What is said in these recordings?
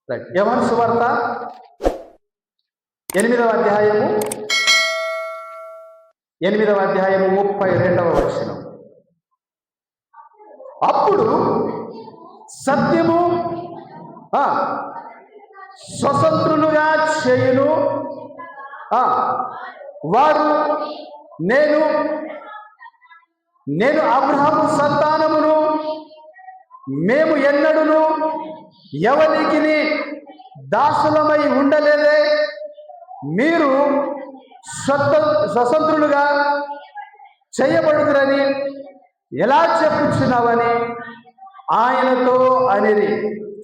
Right. యోహాను సువార్త 8వ అధ్యాయము 32వ వచనం. అప్పుడు సత్యము స్వతంత్రులుగా చేయును. వారు నేను అబ్రహాము సంతానమును, మేము ఎన్నడూను ఎవరికి దాసులమై ఉండలేదే, మీరు స్వతంత్రులుగా చేయబడుదురని ఎలా చెప్పుచున్నావని ఆయనతో అనేది.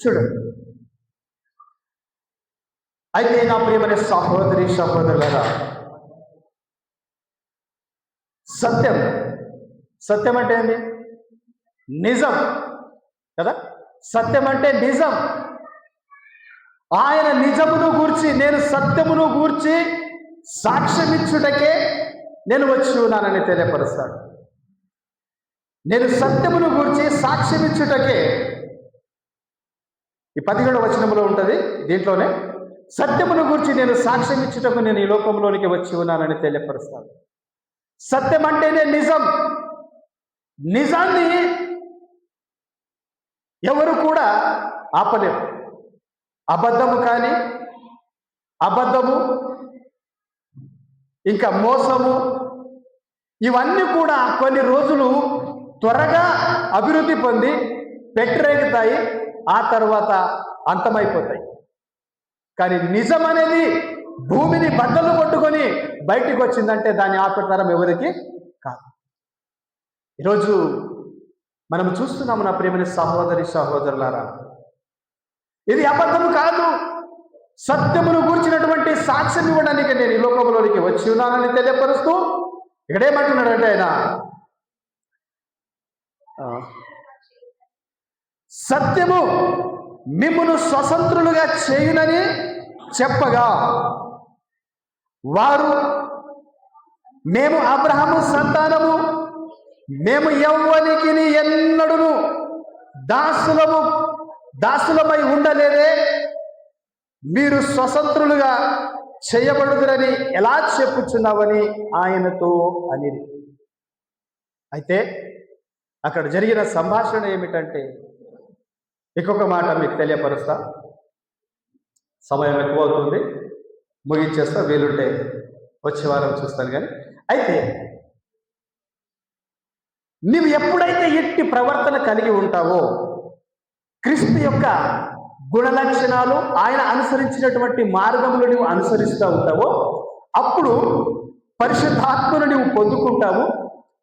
చూడండి. అయితే నా ప్రియమైన సహోదరి సహోదరులారా, సత్యం అంటే ఏంది? నిజం కదా. సత్యం అంటే నిజం. ఆయన నిజమును గూర్చి, నేను సత్యమును గూర్చి సాక్ష్యమిచ్చుటకే నేను వచ్చి ఉన్నానని తెలియపరుస్తాడు. నేను సత్యమును గూర్చి సాక్ష్యమిచ్చుటకే, ఈ 17వ వచనంలో ఉంటుంది. దీంట్లోనే సత్యమును గూర్చి నేను సాక్ష్యమిచ్చుటకు నేను ఈ లోకంలోనికి వచ్చి ఉన్నానని తెలియపరుస్తాను. సత్యం అంటేనే నిజం. నిజాన్ని ఎవరు కూడా ఆపలేరు. అబద్ధము ఇంకా మోసము, ఇవన్నీ కూడా కొన్ని రోజులు త్వరగా అభివృద్ధి పొంది పెట్టరేగుతాయి, ఆ తర్వాత అంతమైపోతాయి. కానీ నిజం అనేది భూమిని బద్దలు కొట్టుకొని బయటికి వచ్చిందంటే దాని ఆపటం ఎవరికి కాదు. ఈరోజు మనం చూస్తున్నాము నా ప్రియమైన సహోదరి సహోదరులారా, ఇది అబద్ధము కాదు. సత్యమును గూర్చినటువంటి సాక్ష్యం ఇవ్వడానికి నేను ఈ లోకంలోనికి వచ్చి ఉన్నానని తెలియపరుస్తూ ఇక్కడేమంటున్నాడంటే ఆయన, సత్యము మిమ్మును స్వతంత్రులుగా చేయునని చెప్పగా, వారు మేము అబ్రహాము సంతానము, మేము ఎవ్వరికి ఎన్నడూను దాసులమై ఉండలేదే, మీరు స్వతంత్రులుగా చేయబడుదురని ఎలా చెప్పుచున్నావని ఆయనతో అనేది. అయితే అక్కడ జరిగిన సంభాషణ ఏమిటంటే, ఇంకొక మాట మీకు తెలియపరుస్తా. సమయం ఎక్కువ అవుతుంది, ముగించేస్తా. వీలుంటే వచ్చే వారం చూస్తాను. కానీ అయితే నీవు ఎప్పుడైతే ఎట్టి ప్రవర్తన కలిగి ఉంటావో, క్రీస్తు యొక్క గుణలక్షణాలు, ఆయన అనుసరించినటువంటి మార్గములు నువ్వు అనుసరిస్తూ ఉంటావో, అప్పుడు పరిశుద్ధాత్మను నువ్వు పొందుకుంటావు.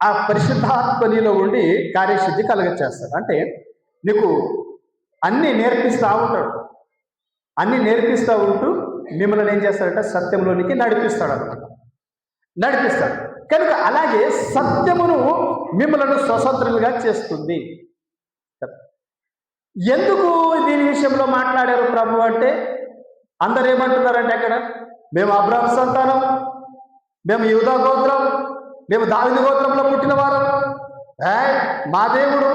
ఆ పరిశుద్ధాత్మ నీలో ఉండి కార్యసిద్ధి కలగచేస్తాడు. అంటే నీకు అన్నీ నేర్పిస్తూ ఉంటాడు. అన్నీ నేర్పిస్తూ ఉంటూ మిమ్మల్ని ఏం చేస్తాడంటే సత్యంలోనికి నడిపిస్తాడు అనమాట. నడిపిస్తాడు కనుక అలాగే సత్యమును మిమ్మల్ని స్వతంత్రులుగా చేస్తుంది. ఎందుకు దీని విషయంలో మాట్లాడారు ప్రభు అంటే, అందరు ఏమంటున్నారంటే అక్కడ, మేము అబ్రహాము సంతానం, మేము యూదా గోత్రం, మేము దావీదు గోత్రంలో పుట్టిన వారం, మా దేవుడు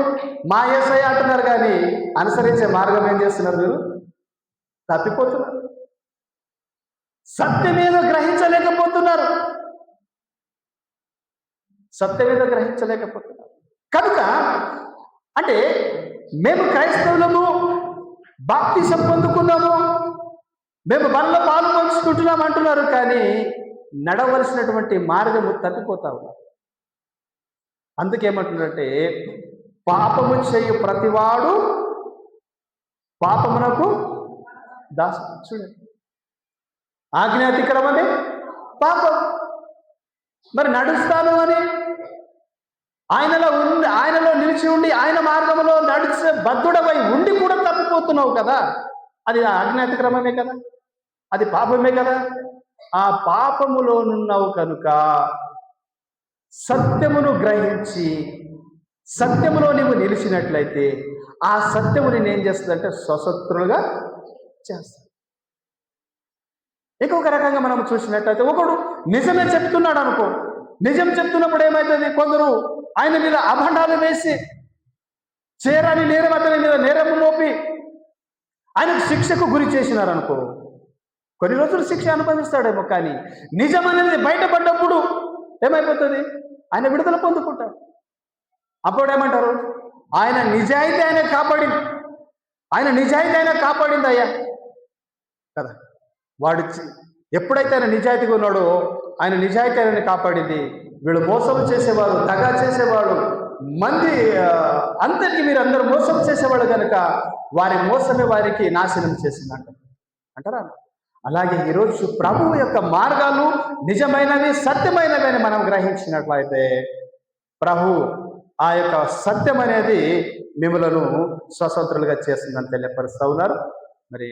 మా యేసయ్య అంటున్నారు. కానీ అనుసరించే మార్గం ఏం చేస్తున్నారు? మీరు తప్పిపోతున్నారు. సత్యమేదో గ్రహించలేకపోతున్నారు. కనుక అంటే మేము క్రైస్తవులము, బాప్తిసం పొందుకున్నాము, మేము బల్ల పాలు పంచుకుంటున్నాం అంటున్నారు. కానీ నడవలసినటువంటి మార్గము తప్పిపోతా ఉన్నారు. అందుకేమంటున్నారంటే, పాపము చేయు ప్రతివాడు పాపమునకు దాసుడు. చూడండి, ఆజ్ఞాతిక్రమమే పాపం. మరి నడుస్తాను అని ఆయనలో నిలిచి ఉండి ఆయన మార్గంలో నడిచే బద్ధుడవై ఉండి కూడా తప్పిపోతున్నావు కదా. అది ఆజ్ఞాతిక్రమమే కదా, అది పాపమే కదా. ఆ పాపములోనున్నావు కనుక సత్యమును గ్రహించి సత్యములో నువ్వు నిలిచినట్లయితే ఆ సత్యము నేను ఏం చేస్తుందంటే స్వతంత్రులుగా చేస్తాను. ఇంకొక రకంగా మనం చూసినట్లయితే, ఒకడు నిజమే చెప్తున్నాడు అనుకో, నిజం చెప్తున్నప్పుడు ఏమవుతుంది? కొందరు ఆయన మీద అభండాలు వేసి చేరని నేరం అతని మీద నేరము మోపి ఆయనకు శిక్షకు గురి చేసినారనుకో, కొన్ని రోజులు శిక్ష అనుభవిస్తాడేమో, కానీ నిజం అనేది బయటపడ్డప్పుడు ఏమైపోతుంది? ఆయన విడుదల పొందుకుంటాడు. అప్పుడు ఏమంటారు? ఆయన నిజాయితీ ఆయన కాపాడింది, ఆయన నిజాయితీ ఆయన కాపాడింది అయ్యా కదా. వాడు ఎప్పుడైతే ఆయన నిజాయితీగా ఉన్నాడో ఆయన నిజాయితీ ఆయనని కాపాడింది. వీళ్ళు మోసం చేసేవాడు, దగా చేసేవాడు, మంది అందరికీ మీరు అందరూ మోసం చేసేవాడు కనుక వారి మోసమే వారికి నాశనం చేసిందంట అంటారా? అలాగే ఈరోజు ప్రభువు యొక్క మార్గాలు నిజమైనవి, సత్యమైనవి అని మనం గ్రహించినట్లయితే ప్రభు ఆ యొక్క సత్యం అనేది మిమ్మలను స్వతంత్రులుగా చేస్తుందని తెలియపరుస్తూ ఉన్నారు. మరి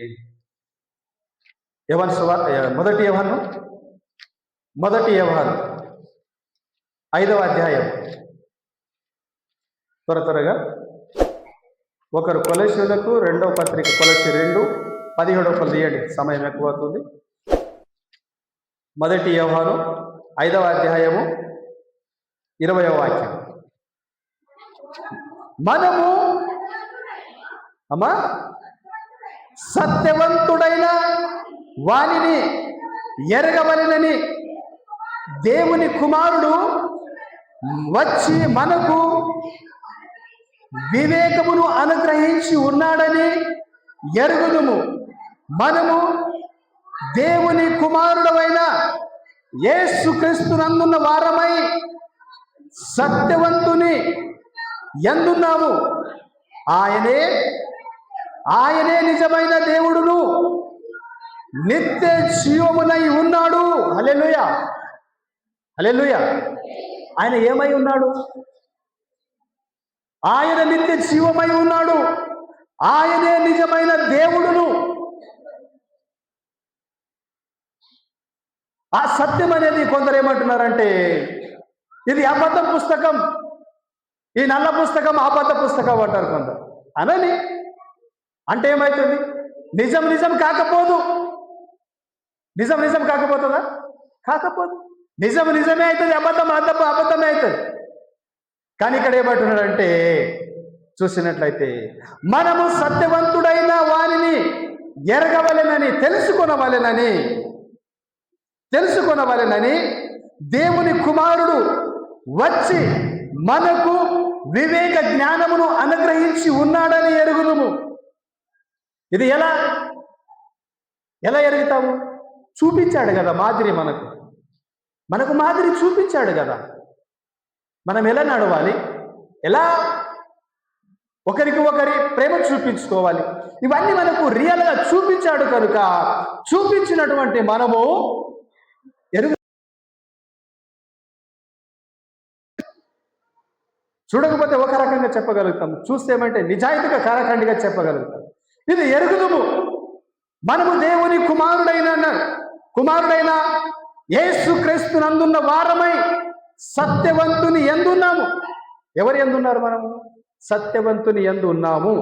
మొదటి యోహాను 5వ అధ్యాయం త్వరగా ఒకరు కొలొస్సీయులకు, రెండవ పత్రిక కొలొస్సీ 2:17 తీయండి, సమయం ఎక్కువ అవుతుంది. మొదటి యోహాను 5వ అధ్యాయము 20వ వాక్యం. మనము సత్యవంతుడైన వానిని ఎరగవలెనని దేవుని కుమారుడు వచ్చి మనకు వివేకమును అనుగ్రహించి ఉన్నాడని ఎరుగుదుము. మనము దేవుని కుమారుడైన యేసుక్రీస్తునందున్న వారమై సత్యవంతుని యందున్నాము. ఆయనే నిజమైన దేవుడును నిత్య జీవమునై ఉన్నాడు. హల్లెలూయా, హల్లెలూయా. ఆయన ఏమై ఉన్నాడు? ఆయన నిత్య జీవమై ఉన్నాడు. ఆయనే నిజమైన దేవుడును. ఆ సత్యం అనేది కొందరు ఏమంటున్నారంటే ఇది అబద్ధ పుస్తకం, ఈ నల్ల పుస్తకం అబద్ధ పుస్తకం అంటారు కొందరు. అనని అంటే ఏమవుతుంది? నిజం కాకపోదు. నిజం కాకపోతుందా? కాకపోదు. నిజమే అవుతుంది, అబద్ధమే అవుతుంది. కానీ ఇక్కడ ఏమంటున్నాడంటే చూసినట్లయితే మనము సత్యవంతుడైన వారిని ఎరగవలెనని, తెలుసుకొనవలెనని దేవుని కుమారుడు వచ్చి మనకు వివేక జ్ఞానమును అనుగ్రహించి ఉన్నాడని ఎరుగుదుము. ఇది ఎలా ఎరుగుతాము? చూపించాడు కదా మాదిరి, మనకు మాదిరి చూపించాడు కదా. మనం ఎలా నడవాలి, ఎలా ఒకరికి ప్రేమ చూపించుకోవాలి, ఇవన్నీ మనకు రియల్గా చూపించాడు కనుక చూపించినటువంటి మనము ఎరుగు. చూడకపోతే ఒక రకంగా చెప్పగలుగుతాం, చూస్తే ఏమంటే నిజాయితీగా కారఖండిగా చెప్పగలుగుతాం. ఇది ఎరుగుదుము. మనము దేవుని కుమారుడైన యేసుక్రీస్తునందున్న వారమై సత్యవంతుని యందున్నాము. ఎవరు ఎందున్నారు? మనము సత్యవంతుని యందు ఉన్నాము.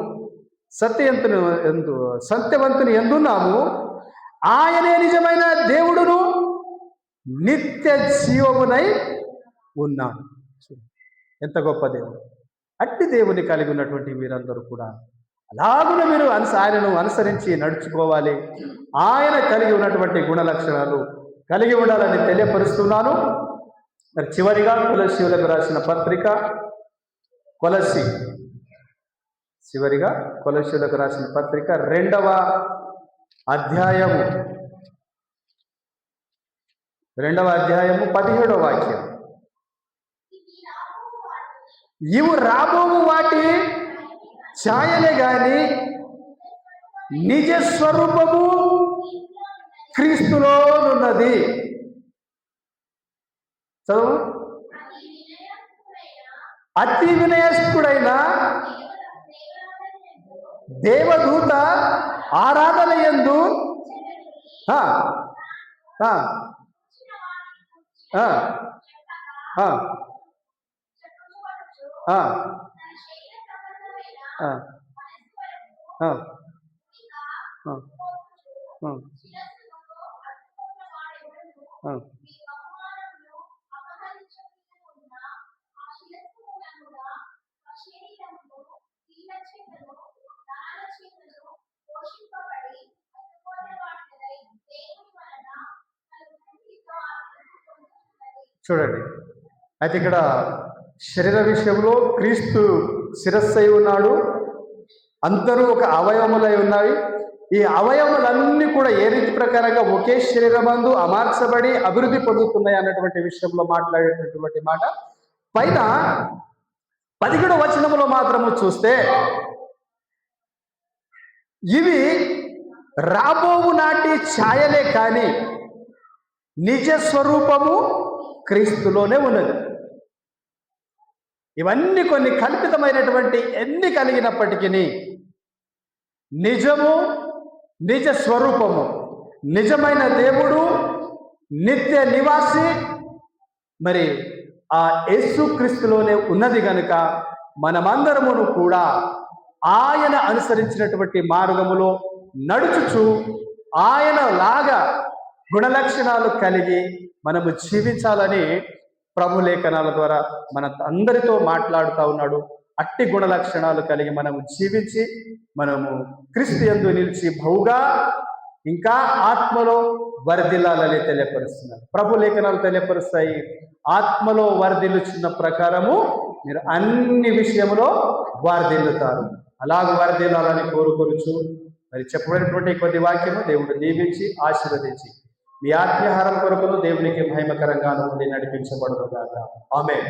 సత్యవంతుని యందున్నాము. ఆయనే నిజమైన దేవుడును నిత్య జీవమునై ఉన్నాము. ఎంత గొప్ప దేవుడు! అట్టి దేవుని కలిగి ఉన్నటువంటి మీరందరూ కూడా అలాగున మీరు ఆయనను అనుసరించి నడుచుకోవాలి. ఆయన కలిగి ఉన్నటువంటి గుణ లక్షణాలు కలిగి ఉండాలని తెలియపరుస్తున్నాను. మరి చివరిగా కొలొస్సీయులకు రాసిన పత్రిక కొలొస్సీయులకు రాసిన పత్రిక 2వ అధ్యాయము 17వ వాక్యం. ఇవి రాబోవు వాటి ఛాయలే గాని నిజ స్వరూపము క్రీస్తులోనున్నది. చదువు. అతి వినయస్తుడైన దేవదూత ఆరాధన యందు చూడండి, అయితే ఇక్కడ శరీర విషయంలో క్రీస్తు శిరస్సు అయి ఉన్నాడు, అందరూ ఒక అవయవములై ఉన్నాయి. ఈ అవయవములన్నీ కూడా ఏ రీతి ప్రకారంగా ఒకే శరీరమందు అమార్చబడి అభివృద్ధి పొందుతున్నాయి అన్నటువంటి విషయంలో మాట్లాడేటటువంటి మాట పైన 17వ వచనములో మాత్రము చూస్తే, ఇవి రాబోవు నాటి ఛాయలే కానీ నిజ స్వరూపము క్రీస్తులోనే ఉన్నది. ఇవన్నీ కొన్ని కల్పితమైనటువంటి ఎన్ని కలిగినప్పటికీ నిజము, నిజ స్వరూపము, నిజమైన దేవుడు, నిత్య నివాసి మరి ఆ యేసుక్రీస్తులోనే ఉన్నది గనుక మనమందరమును కూడా ఆయన అనుసరించినటువంటి మార్గములో నడుచుచు ఆయన లాగా గుణలక్షణాలు కలిగి మనము జీవించాలని ప్రభు లేఖనాల ద్వారా మన అందరితో మాట్లాడుతూ ఉన్నాడు. అట్టి గుణ లక్షణాలు కలిగి మనము జీవించి మనము క్రీస్తు యందు నిలిచి బహుగా ఇంకా ఆత్మలో వర్ధిల్లాలని తెలియపరుస్తున్నారు. ప్రభు లేఖనాలు తెలియపరుస్తాయి, ఆత్మలో వర్ధిల్లుచున్న ప్రకారము మీరు అన్ని విషయంలో వర్ధిల్లుతారు. అలాగ వర్ధిల్లాలని కోరుకొనుచు మరి చెప్పబడినటువంటి కొద్ది వాక్యము దేవుడు దీవించి ఆశీర్వదించి మీ ఆత్మీయహారం కొరకును దేవునికి మహిమకరంగా నుండి నడిపించబడును గాక. ఆమేన్.